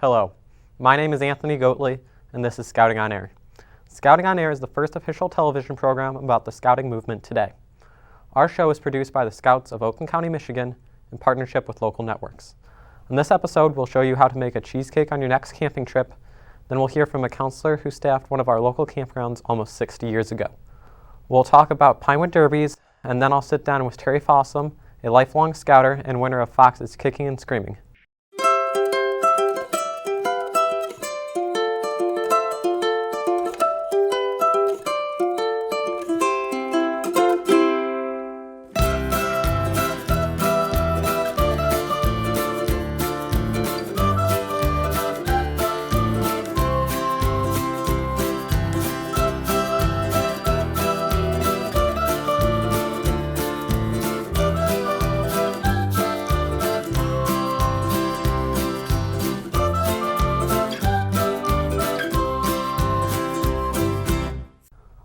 Hello, my name is Anthony Goatley, and this is Scouting on Air. Scouting on Air is the first official television program about the scouting movement today. Our show is produced by the Scouts of Oakland County, Michigan, in partnership with local networks. In this episode, we'll show you how to make a cheesecake on your next camping trip. Then we'll hear from a counselor who staffed one of our local campgrounds almost 60 years ago. We'll talk about Pinewood Derbies, and then I'll sit down with Terry Fossum, a lifelong scouter and winner of Fox's Kicking and Screaming.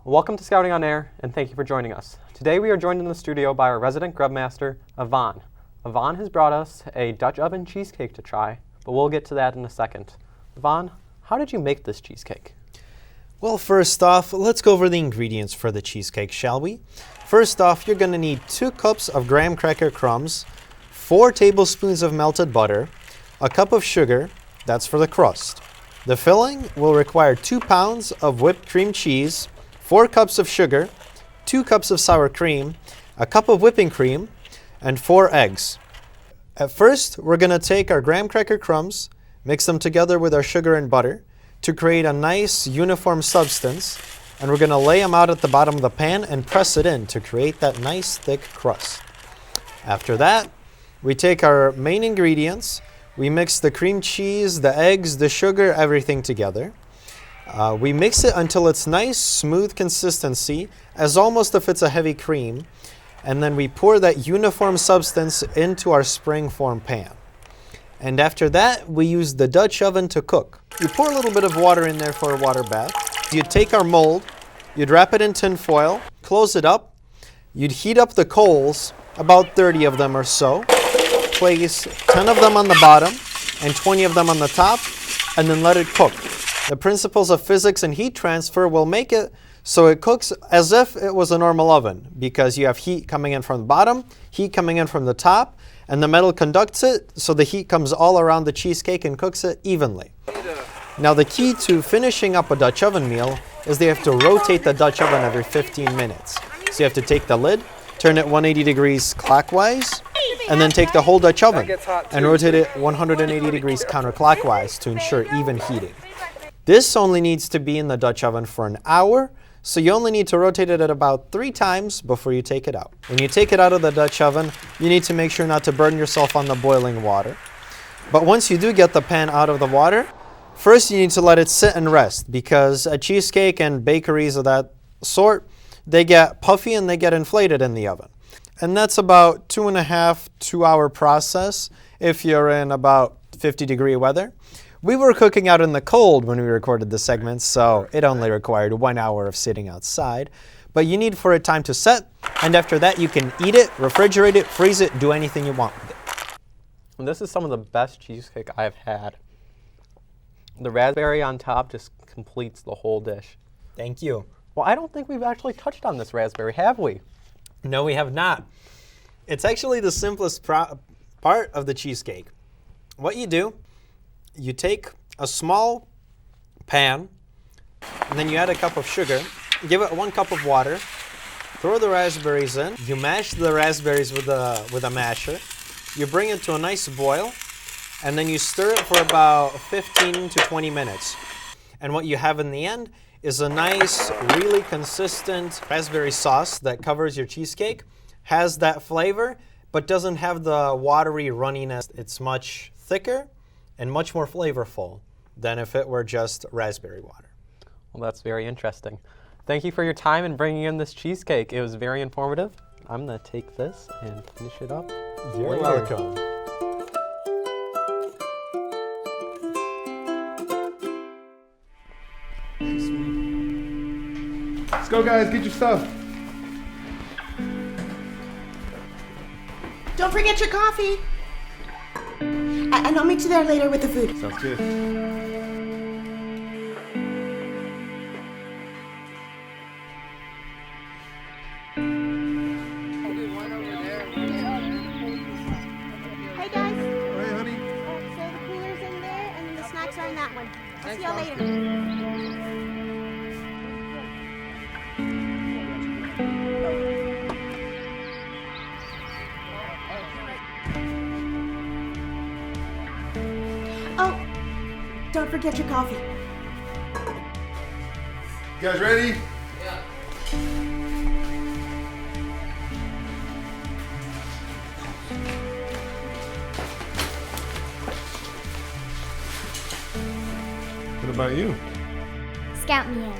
Welcome to Scouting on Air, and thank you for joining us. Today we are joined in the studio by our resident grubmaster, Yvonne. Yvonne has brought us a Dutch oven cheesecake to try, but we'll get to that in a second. Yvonne, how did you make this cheesecake? Well, first off, let's go over the ingredients for the cheesecake, shall we? First off, you're going to need 2 cups of graham cracker crumbs, 4 tablespoons of melted butter, a cup of sugar, that's for the crust. The filling will require 2 pounds of whipped cream cheese, 4 cups of sugar, 2 cups of sour cream, a cup of whipping cream, and 4 eggs. At first, we're going to take our graham cracker crumbs, mix them together with our sugar and butter to create a nice uniform substance, and we're going to lay them out at the bottom of the pan and press it in to create that nice thick crust. After that, we take our main ingredients, we mix the cream cheese, the eggs, the sugar, everything together. We mix it until it's nice, smooth consistency, as almost if it's a heavy cream, and then we pour that uniform substance into our spring-form pan. And after that, we use the Dutch oven to cook. You pour a little bit of water in there for a water bath. You'd take our mold, you'd wrap it in tin foil, close it up, you'd heat up the coals, about 30 of them or so, place 10 of them on the bottom and 20 of them on the top, and then let it cook. The principles of physics and heat transfer will make it so it cooks as if it was a normal oven, because you have heat coming in from the bottom, heat coming in from the top, and the metal conducts it so the heat comes all around the cheesecake and cooks it evenly. Now the key to finishing up a Dutch oven meal is they have to rotate the Dutch oven every 15 minutes. So you have to take the lid, turn it 180 degrees clockwise, and then take the whole Dutch oven and rotate it 180 degrees counterclockwise to ensure even heating. This only needs to be in the Dutch oven for an hour, so you only need to rotate it at about 3 times before you take it out. When you take it out of the Dutch oven, you need to make sure not to burn yourself on the boiling water. But once you do get the pan out of the water, first you need to let it sit and rest, because a cheesecake and bakeries of that sort, they get puffy and they get inflated in the oven. And that's about 2.5-2-hour process if you're in about 50-degree weather. We were cooking out in the cold when we recorded the segments, so it only required 1 hour of sitting outside. But you need for it time to set, and after that you can eat it, refrigerate it, freeze it, do anything you want with it. And this is some of the best cheesecake I've had. The raspberry on top just completes the whole dish. Thank you. Well, I don't think we've actually touched on this raspberry, have we? No, we have not. It's actually the simplest part of the cheesecake. What you do, you take a small pan, and then you add a cup of sugar, give it 1 cup of water, throw the raspberries in, you mash the raspberries with a masher, you bring it to a nice boil, and then you stir it for about 15 to 20 minutes. And what you have in the end is a nice, really consistent raspberry sauce that covers your cheesecake, has that flavor, but doesn't have the watery runniness. It's much thicker and much more flavorful than if it were just raspberry water. Well, that's very interesting. Thank you for your time in bringing in this cheesecake. It was very informative. I'm going to take this and finish it up. You're welcome. Let's go, guys. Get your stuff. Don't forget your coffee. And I'll meet you there later with the food. Sounds good. Hey guys. Oh, hey, honey. So the cooler's in there and the snacks are in that one. I'll see y'all later. Oh, don't forget your coffee. You guys ready? What about you? Scout me in.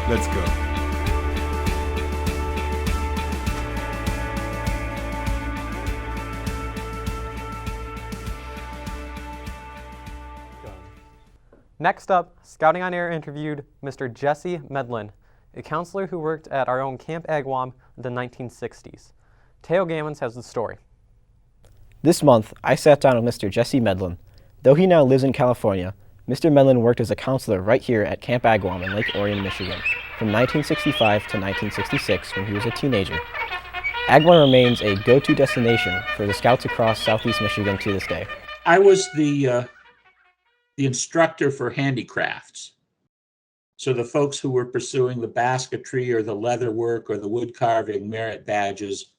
Let's go. Next up, Scouting on Air interviewed Mr. Jesse Medlin, a counselor who worked at our own Camp Agawam in the 1960s. Teo Gammons has the story. This month, I sat down with Mr. Jesse Medlin. Though he now lives in California, Mr. Medlin worked as a counselor right here at Camp Agawam in Lake Orion, Michigan, from 1965 to 1966 when he was a teenager. Agawam remains a go-to destination for the Scouts across southeast Michigan to this day. I was the instructor for handicrafts. So the folks who were pursuing the basketry or the leather work or the wood carving merit badges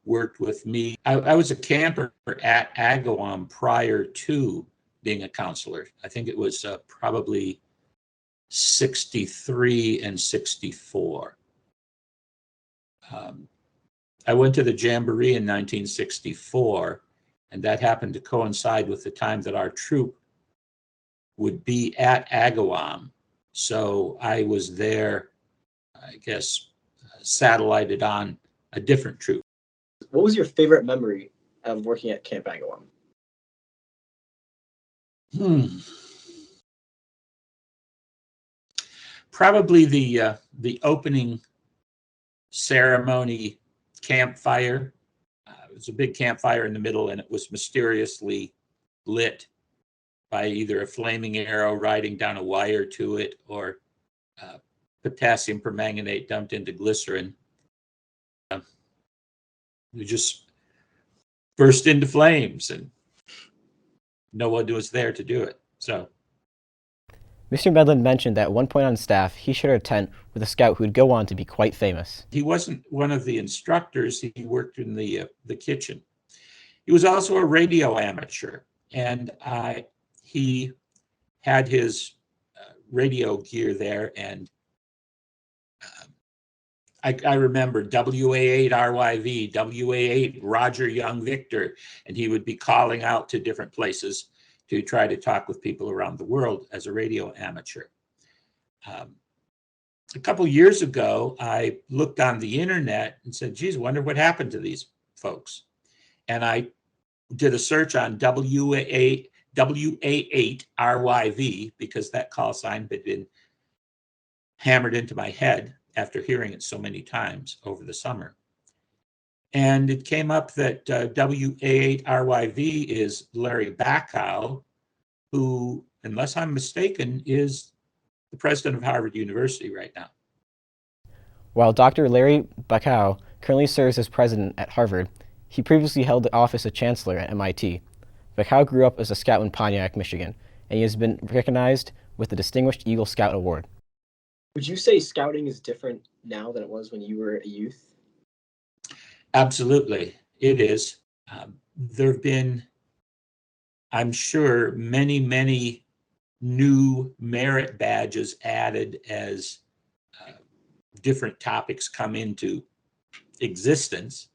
worked with me. I was a camper at Agawam prior to being a counselor. I think it was probably 63 and 64. I went to the Jamboree in 1964, and that happened to coincide with the time that our troop would be at Agawam. So I was there, I guess, satellited on a different troop. What was your favorite memory of working at Camp Agawam? Probably the opening ceremony campfire. It was a big campfire in the middle, and it was mysteriously lit by either a flaming arrow riding down a wire to it or potassium permanganate dumped into glycerin. We just burst into flames, and no one was there to do it. So, Mr. Medlin mentioned that at one point on staff, he shared a tent with a scout who would go on to be quite famous. he wasn't one of the instructors. He worked in the kitchen. He was also a radio amateur, and he had his radio gear there, and I remember WA8RYV, WA8 Roger Young Victor, and he would be calling out to different places to try to talk with people around the world as a radio amateur. A couple years ago, I looked on the internet and said, geez, wonder what happened to these folks. And I did a search on WA8RYV because that call sign had been hammered into my head after hearing it so many times over the summer. And it came up that WA8RYV is Larry Bacow, who, unless I'm mistaken, is the president of Harvard University right now. While Dr. Larry Bacow currently serves as president at Harvard, he previously held the office of chancellor at MIT. Bacow grew up as a scout in Pontiac, Michigan, and he has been recognized with the Distinguished Eagle Scout Award. Would you say scouting is different now than it was when you were a youth? Absolutely, it is. There have been, I'm sure, many, many new merit badges added as different topics come into existence.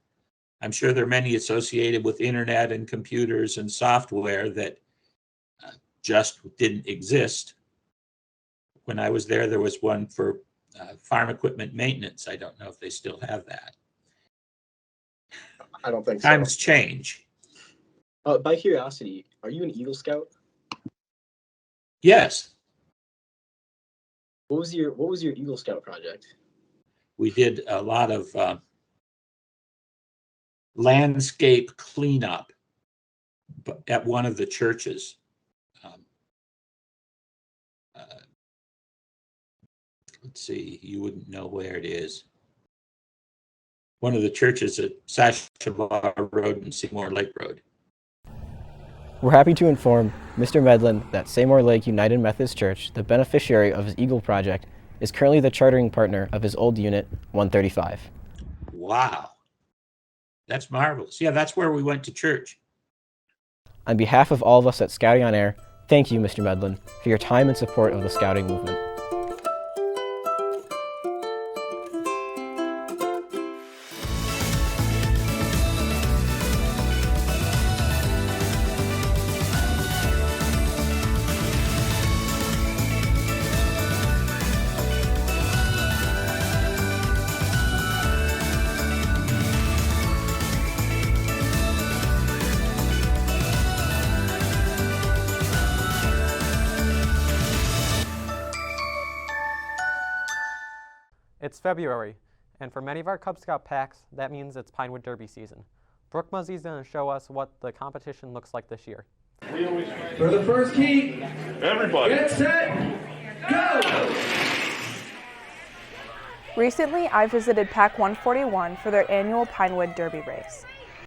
I'm sure there are many associated with internet and computers and software that just didn't exist. When I was there, there was one for farm equipment maintenance. I don't know if they still have that. I don't think so. Times change. By curiosity, are you an Eagle Scout? Yes, What was your Eagle Scout project? we did a lot of landscape cleanup at one of the churches. Let's see, you wouldn't know where it is. One of the churches at Sashabar Road and Seymour Lake Road. We're happy to inform Mr. Medlin that Seymour Lake United Methodist Church, the beneficiary of his Eagle project, is currently the chartering partner of his old unit 135. Wow, that's marvelous. Yeah, that's where we went to church. On behalf of all of us at Scouting on Air, thank you, Mr. Medlin, for your time and support of the Scouting movement. It's February, and for many of our Cub Scout packs, that means it's Pinewood Derby season. Brooke Muzzie's going to show us what the competition looks like this year. For the first heat, everybody, get set, go! Recently, I visited Pack 141 for their annual Pinewood Derby race.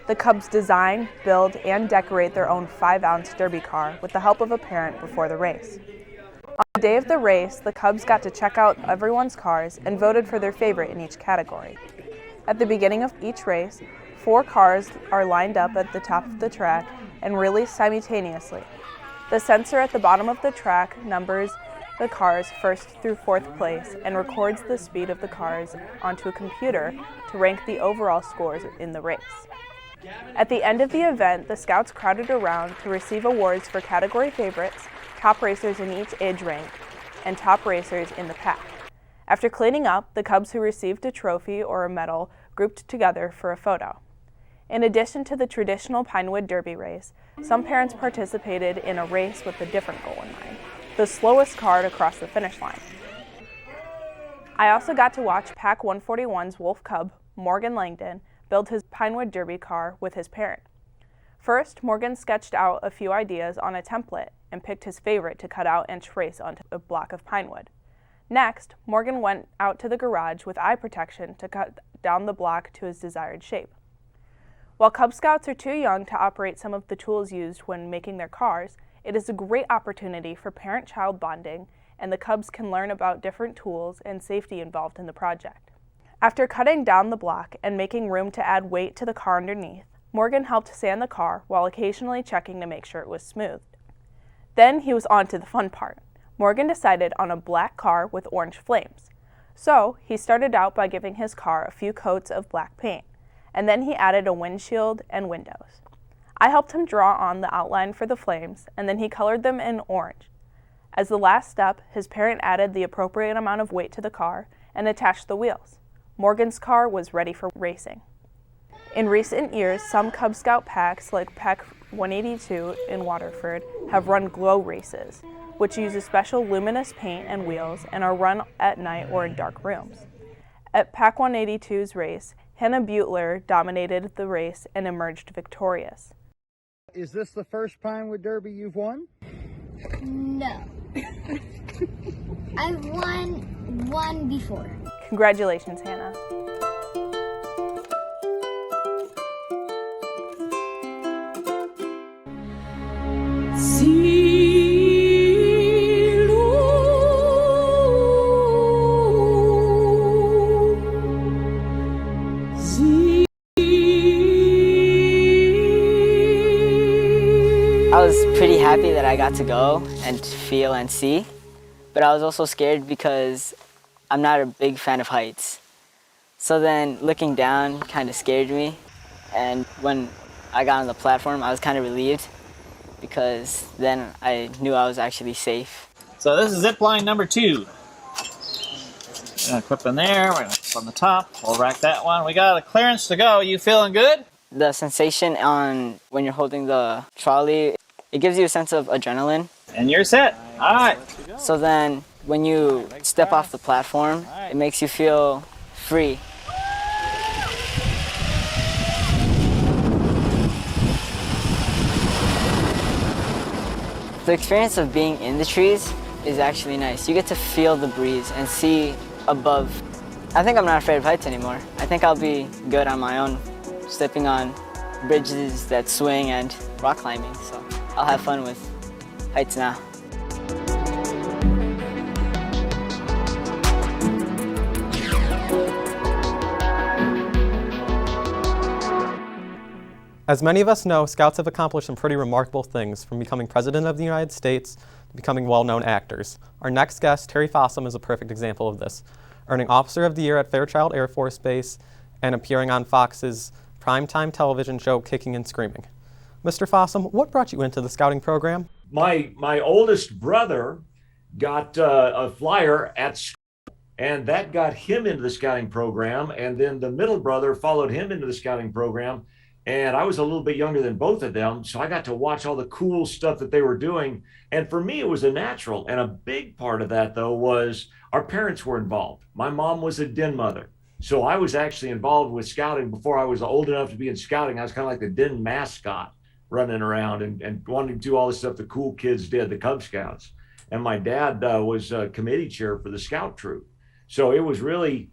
The Cubs design, build, and decorate their own 5-ounce Derby car with the help of a parent before the race. On the day of the race, the Cubs got to check out everyone's cars and voted for their favorite in each category. At the beginning of each race, 4 cars are lined up at the top of the track and released simultaneously. The sensor at the bottom of the track numbers the cars first through 4th place and records the speed of the cars onto a computer to rank the overall scores in the race. At the end of the event, the Scouts crowded around to receive awards for category favorites, top racers in each age rank, and top racers in the pack. After cleaning up, the Cubs who received a trophy or a medal grouped together for a photo. In addition to the traditional Pinewood Derby race, some parents participated in a race with a different goal in mind: the slowest car to cross the finish line. I also got to watch Pack 141's Wolf Cub, Morgan Langdon, build his Pinewood Derby car with his parent. First, Morgan sketched out a few ideas on a template and picked his favorite to cut out and trace onto a block of pine wood. Next, Morgan went out to the garage with eye protection to cut down the block to his desired shape. While Cub Scouts are too young to operate some of the tools used when making their cars, it is a great opportunity for parent-child bonding, and the Cubs can learn about different tools and safety involved in the project. After cutting down the block and making room to add weight to the car underneath, Morgan helped sand the car while occasionally checking to make sure it was smooth. Then he was on to the fun part. Morgan decided on a black car with orange flames. So he started out by giving his car a few coats of black paint, and then he added a windshield and windows. I helped him draw on the outline for the flames, and then he colored them in orange. As the last step, his parent added the appropriate amount of weight to the car and attached the wheels. Morgan's car was ready for racing. In recent years, some Cub Scout packs, like Pack 182 in Waterford, have run glow races, which use a special luminous paint and wheels and are run at night or in dark rooms. At Pack 182's race, Hannah Butler dominated the race and emerged victorious. Is this the first Pinewood Derby you've won? No. I've won one before. Congratulations, Hannah. I was pretty happy that I got to go and feel and see, but I was also scared because I'm not a big fan of heights. So then looking down kind of scared me, and when I got on the platform, I was kind of relieved because then I knew I was actually safe. So this is Zipline number 2. We're gonna clip in there, we're gonna clip on the top, we'll rack that one. We got a clearance to go. You feeling good? The sensation on when you're holding the trolley, it gives you a sense of adrenaline. And you're set. All right. So then when you step off the platform, it makes you feel free. The experience of being in the trees is actually nice. You get to feel the breeze and see above. I think I'm not afraid of heights anymore. I think I'll be good on my own, stepping on bridges that swing and rock climbing. So I'll have fun with heights now. As many of us know, Scouts have accomplished some pretty remarkable things, from becoming President of the United States to becoming well-known actors. Our next guest, Terry Fossum, is a perfect example of this, earning Officer of the Year at Fairchild Air Force Base and appearing on Fox's primetime television show, Kicking and Screaming. Mr. Fossum, what brought you into the Scouting program? My oldest brother got a flyer at school, and that got him into the Scouting program, and then the middle brother followed him into the Scouting program. And I was a little bit younger than both of them, so I got to watch all the cool stuff that they were doing. And for me, it was a natural. And a big part of that, though, was our parents were involved. My mom was a den mother. So I was actually involved with Scouting before I was old enough to be in Scouting. I was kind of like the den mascot, running around and wanting to do all the stuff the cool kids did, the Cub Scouts. And my dad was committee chair for the Scout troop. So it was really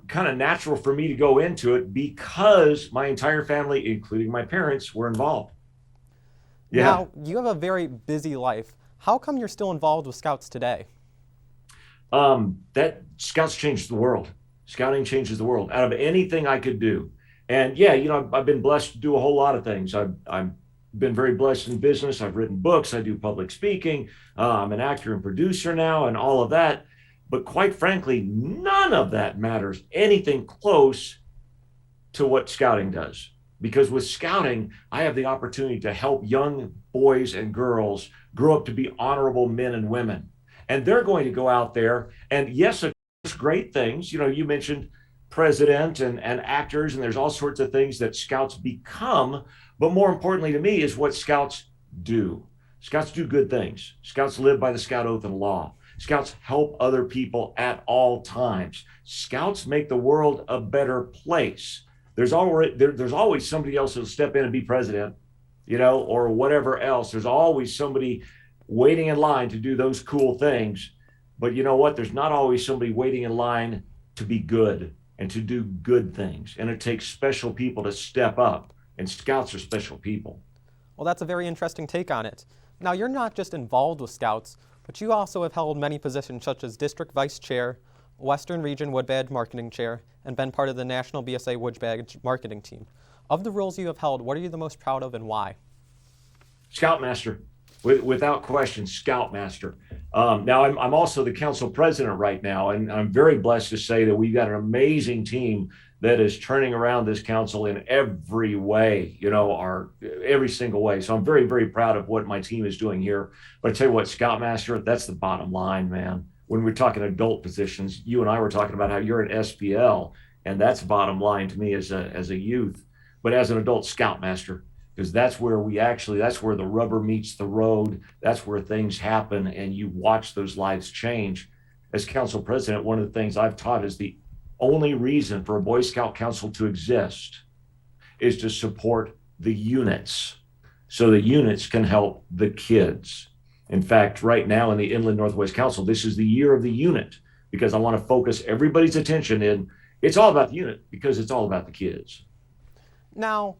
kind of natural for me to go into it because my entire family, including my parents, were involved. Yeah. Now, you have a very busy life. How come you're still involved with Scouts today? That Scouts changed the world. Scouting changes the world out of anything I could do. And yeah, I've been blessed to do a whole lot of things. I've been very blessed in business. I've written books. I do public speaking. I'm an actor and producer now and all of that. But quite frankly, none of that matters anything close to what Scouting does. Because with Scouting, I have the opportunity to help young boys and girls grow up to be honorable men and women. And they're going to go out there and, yes, of course, great things. You mentioned president and actors, and there's all sorts of things that Scouts become. But more importantly to me is what Scouts do. Scouts do good things. Scouts live by the Scout Oath and Law. Scouts help other people at all times. Scouts make the world a better place. There's always somebody else who'll step in and be president, or whatever else. There's always somebody waiting in line to do those cool things. But you know what? There's not always somebody waiting in line to be good and to do good things. And it takes special people to step up. And Scouts are special people. Well, that's a very interesting take on it. Now, you're not just involved with Scouts, but you also have held many positions such as District Vice Chair, Western Region Wood Badge Marketing Chair, and been part of the National BSA Wood Badge Marketing Team. Of the roles you have held, what are you the most proud of and why? Scoutmaster, without question, Scoutmaster. Now, I'm also the council president right now, and I'm very blessed to say that we've got an amazing team that is turning around this council in every way, every single way. So I'm very, very proud of what my team is doing here. But I tell you what, Scoutmaster, that's the bottom line, man. When we're talking adult positions, you and I were talking about how you're an SPL, and that's bottom line to me as a youth. But as an adult, Scoutmaster, because that's where the rubber meets the road. That's where things happen, and you watch those lives change. As council president, one of the things I've taught is the only reason for a Boy Scout Council to exist is to support the units, so the units can help the kids. In fact, right now in the Inland Northwest Council, this is the year of the unit, because I want to focus everybody's attention in. It's all about the unit because it's all about the kids. Now,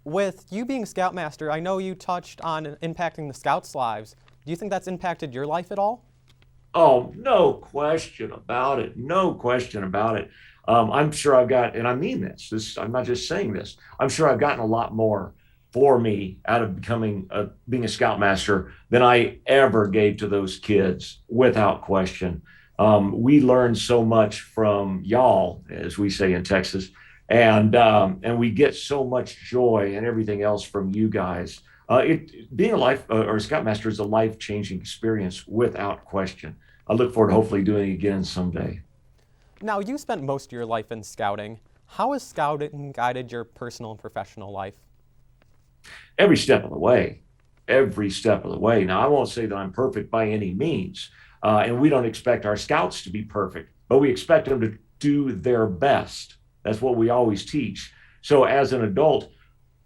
with you being Scoutmaster, I know you touched on impacting the Scouts' lives. Do you think that's impacted your life at all? Oh, no question about it. No question about it. I'm sure I've got, and I mean this, I'm not just saying this, I'm sure I've gotten a lot more for me out of being a Scoutmaster than I ever gave to those kids, without question. We learned so much from y'all, as we say in Texas, and we get so much joy and everything else from you guys. Being a Scoutmaster is a life-changing experience, without question. I look forward to hopefully doing it again someday. Now, you spent most of your life in Scouting. How has Scouting guided your personal and professional life? Every step of the way. Every step of the way. Now, I won't say that I'm perfect by any means, and we don't expect our Scouts to be perfect, but we expect them to do their best. That's what we always teach. So as an adult,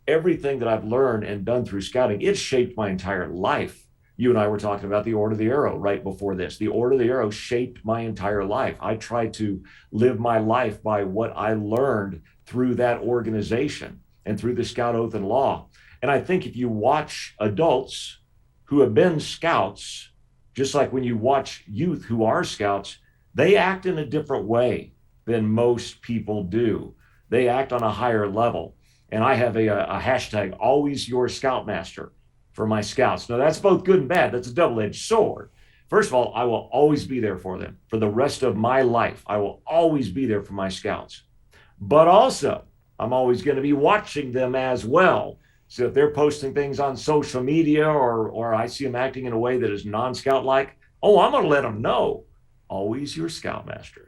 everything that I've learned and done through scouting, it's shaped my entire life. You and I were talking about the Order of the Arrow right before this. The Order of the Arrow shaped my entire life. I try to live my life by what I learned through that organization and through the Scout Oath and Law. And I think if you watch adults who have been scouts, just like when you watch youth who are scouts, they act in a different way than most people do. They act on a higher level. And I have a hashtag, always your scoutmaster, for my scouts. Now, that's both good and bad. That's a double-edged sword. First of all, I will always be there for them. For the rest of my life, I will always be there for my scouts. But also, I'm always going to be watching them as well. So if they're posting things on social media or I see them acting in a way that is non-scout-like, I'm going to let them know. Always your scoutmaster.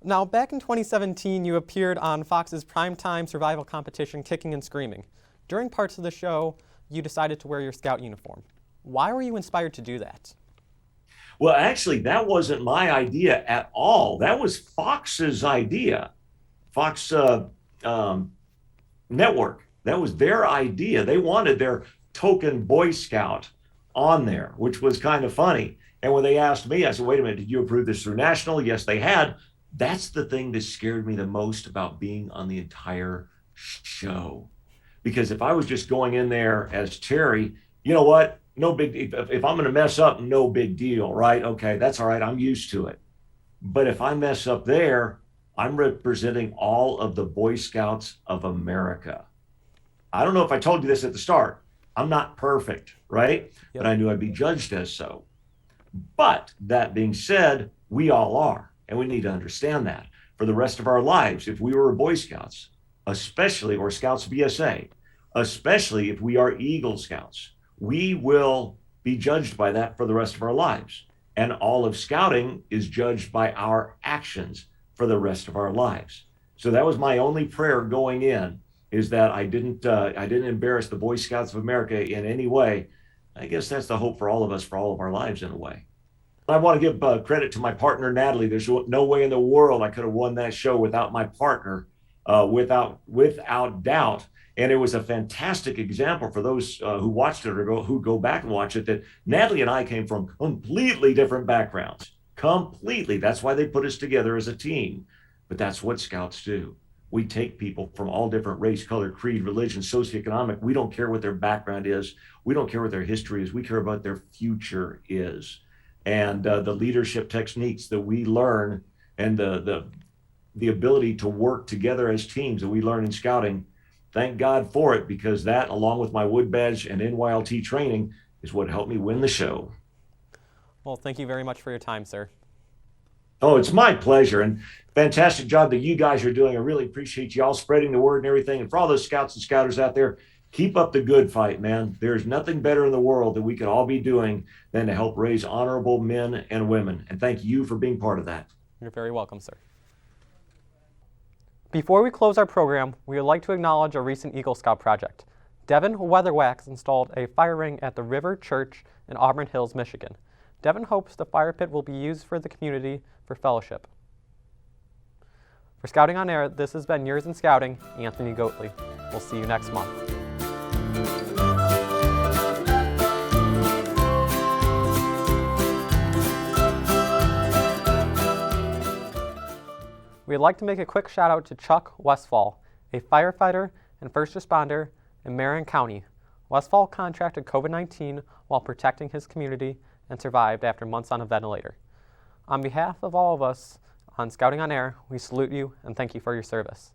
Now, back in 2017, you appeared on Fox's primetime survival competition, Kicking and Screaming. During parts of the show, you decided to wear your scout uniform. Why were you inspired to do that? Well, actually, that wasn't my idea at all. That was Fox's idea. Fox Network. That was their idea. They wanted their token Boy Scout on there, which was kind of funny. And when they asked me, I said, wait a minute, did you approve this through National? Yes, they had. That's the thing that scared me the most about being on the entire show. Because if I was just going in there as Terry, you know what? No big, if I'm going to mess up, no big deal, right? Okay, that's all right. I'm used to it. But if I mess up there, I'm representing all of the Boy Scouts of America. I don't know if I told you this at the start. I'm not perfect, right? Yep. But I knew I'd be judged as so. But that being said, we all are. And we need to understand that for the rest of our lives. If we were Boy Scouts, especially, or Scouts BSA, especially if we are Eagle Scouts, we will be judged by that for the rest of our lives. And all of scouting is judged by our actions for the rest of our lives. So that was my only prayer going in, is that I didn't embarrass the Boy Scouts of America in any way. I guess that's the hope for all of us, for all of our lives in a way. I want to give credit to my partner, Natalie. There's no way in the world I could have won that show without my partner, without doubt. And it was a fantastic example for those who watched it or who go back and watch it, that Natalie and I came from completely different backgrounds. Completely. That's why they put us together as a team. But that's what Scouts do. We take people from all different race, color, creed, religion, socioeconomic. We don't care what their background is. We don't care what their history is. We care about their future is. And the leadership techniques that we learn and the ability to work together as teams that we learn in scouting, thank God for it, because that, along with my Wood Badge and NYLT training, is what helped me win the show. Well, thank you very much for your time, sir. Oh, it's my pleasure, and fantastic job that you guys are doing. I really appreciate you all spreading the word and everything. And for all those scouts and scouters out there, keep up the good fight, man. There's nothing better in the world that we could all be doing than to help raise honorable men and women. And thank you for being part of that. You're very welcome, sir. Before we close our program, we would like to acknowledge a recent Eagle Scout project. Devin Weatherwax installed a fire ring at the River Church in Auburn Hills, Michigan. Devin hopes the fire pit will be used for the community for fellowship. For Scouting on Air, this has been Yours in Scouting, Anthony Goatley. We'll see you next month. We'd like to make a quick shout out to Chuck Westfall, a firefighter and first responder in Marion County. Westfall contracted COVID-19 while protecting his community and survived after months on a ventilator. On behalf of all of us on Scouting on Air, we salute you and thank you for your service.